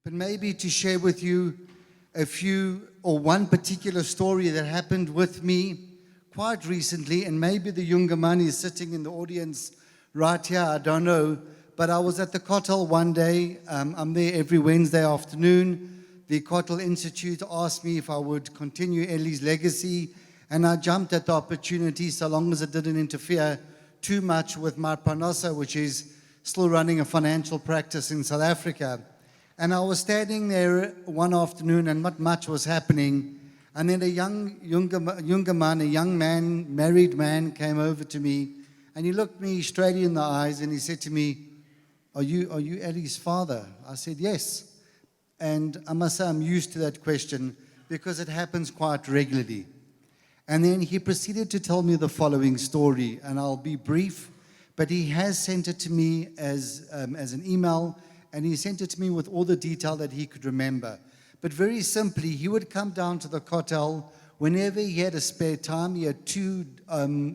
but maybe to share with you a few or one particular story that happened with me quite recently, and maybe the younger man is sitting in the audience right here, I don't know, but I was at the Kotel one day. I'm there every Wednesday afternoon. The Kotel Institute asked me if I would continue Eli's legacy, and I jumped at the opportunity so long as it didn't interfere too much with my parnasa, which is still running a financial practice in South Africa. And I was standing there one afternoon and not much was happening. And then a younger man, a young man, married man came over to me and he looked me straight in the eyes and he said to me, are you Eli's father? I said, yes. And I must say I'm used to that question because it happens quite regularly. And then he proceeded to tell me the following story, and I'll be brief, but he has sent it to me as an email, and he sent it to me with all the detail that he could remember. But very simply, he would come down to the Kotel whenever he had a spare time. He had two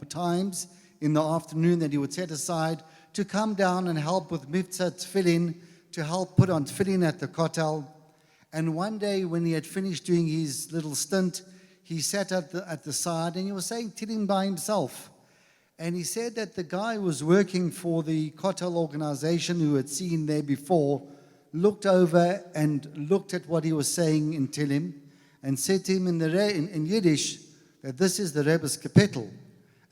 times in the afternoon that he would set aside to come down and help with Mivtza Tfillin, to help put on Tfillin at the Kotel. And one day when he had finished doing his little stint, he sat at the side and he was saying Tfillin by himself. And he said that the guy who was working for the Kotel organization who had seen there before looked over and looked at what he was saying in Tfillin and said to him in Yiddish that this is the Rebbe's kapitel.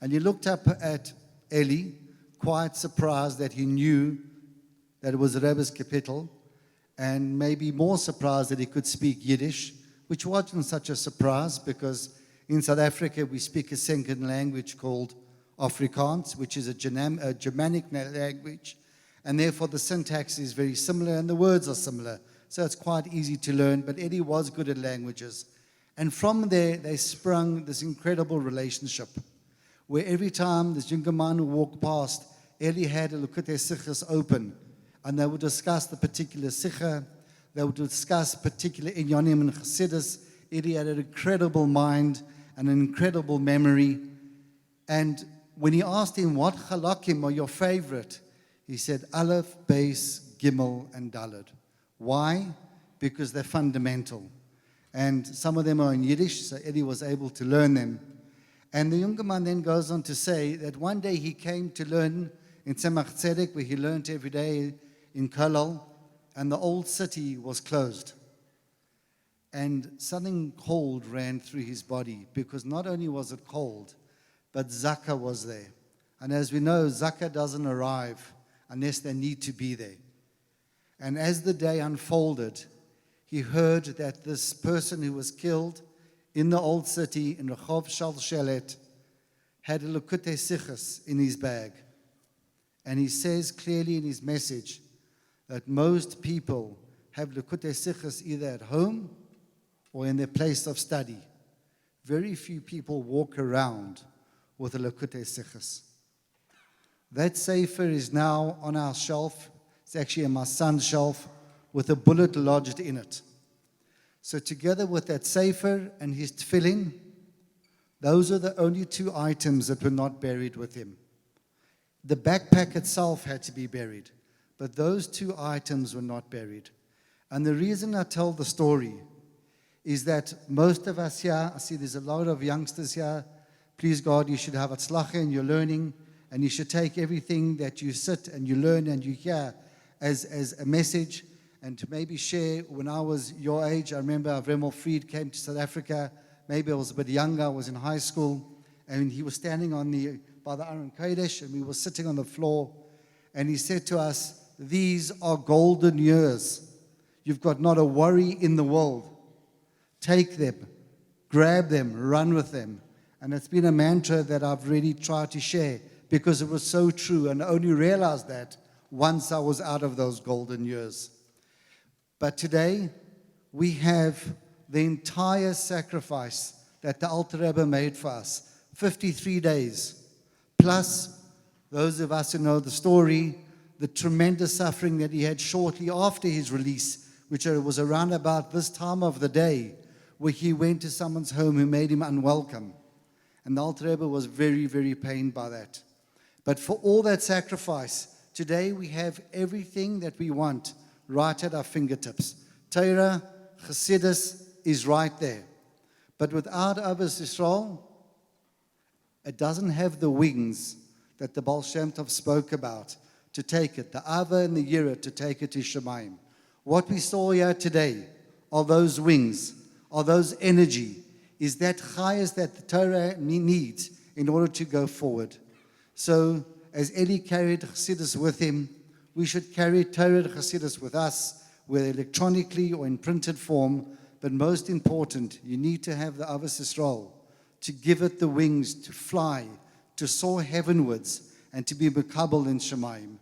And he looked up at Eli, quite surprised that he knew that it was the Rebbe's kapitel, and maybe more surprised that he could speak Yiddish, which wasn't such a surprise because in South Africa we speak a second language called Afrikaans, which is a Germanic language, and therefore the syntax is very similar and the words are similar. So it's quite easy to learn, but Eddie was good at languages. And from there, they sprung this incredible relationship where every time this younger man would walk past, Eli had a Lukutei Sichas open, and they would discuss the particular Sicha. They would discuss particular Inyanim and Chassidus. Eli had an incredible mind and an incredible memory. And when he asked him, what halakim are your favorite? He said, Aleph, Beis, Gimel, and Daled. Why? Because they're fundamental. And some of them are in Yiddish, so Eddie was able to learn them. And the younger man then goes on to say that one day he came to learn in Tzemach Tzedek, where he learned every day in Kolal, and the old city was closed. And something cold ran through his body, because not only was it cold, but Zakah was there. And as we know, Zakah doesn't arrive unless they need to be there. And as the day unfolded, he heard that this person who was killed in the old city, in Rehov Shalshelet, had a Lukutei Sichas in his bag. And he says clearly in his message that most people have Lukutei Sichas either at home or in their place of study. Very few people walk around with a Lukutei Sichas. That sefer is now on our shelf. It's actually on my son's shelf with a bullet lodged in it. So together with that sefer and his tefillin, those are the only two items that were not buried with him. The backpack itself had to be buried, but those two items were not buried. And the reason I tell the story is that most of us here, I see there's a lot of youngsters here, please God, you should have atzlacha in your learning, and you should take everything that you sit and you learn and you hear as a message, and to maybe share. When I was your age, I remember Avremel Fried came to South Africa. Maybe I was a bit younger, I was in high school, and he was standing by the Aron Kodesh, and we were sitting on the floor, and he said to us, these are golden years. You've got not a worry in the world. Take them, grab them, run with them. And it's been a mantra that I've really tried to share because it was so true, and I only realized that once I was out of those golden years. But today, we have the entire sacrifice that the Alter Rebbe made for us, 53 days, plus those of us who know the story, the tremendous suffering that he had shortly after his release, which was around about this time of the day, where he went to someone's home who made him unwelcome. And the Alter Rebbe was very, very pained by that. But for all that sacrifice, today we have everything that we want right at our fingertips. Torah, Chassidus is right there. But without Avos Yisrael, it doesn't have the wings that the Baal Shem Tov spoke about to take it, the Ava and the Yira to take it to Shemayim. What we saw here today are those wings, are those energy, is that chayas that the Torah needs in order to go forward. So, as Eli carried Chassidus with him, we should carry Torah and Chassidus with us, whether electronically or in printed form. But most important, you need to have the Avos Yisrael to give it the wings to fly, to soar heavenwards, and to be Mekabel in Shemayim.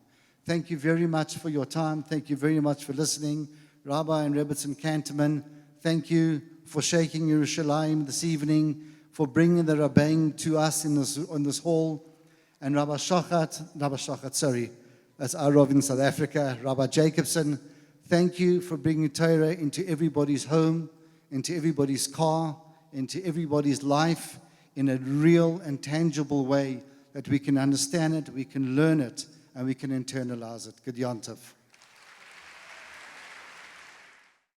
Thank you very much for your time. Thank you very much for listening. Rabbi and Rebbetzin Kanterman, thank you for shaking Yerushalayim this evening, for bringing the Rabbein to us in this hall. And Rabbi Shochat, that's our Rav in South Africa, Rabbi Jacobson, thank you for bringing Torah into everybody's home, into everybody's car, into everybody's life in a real and tangible way that we can understand it, we can learn it, and we can internalize it. Good Yom Tov.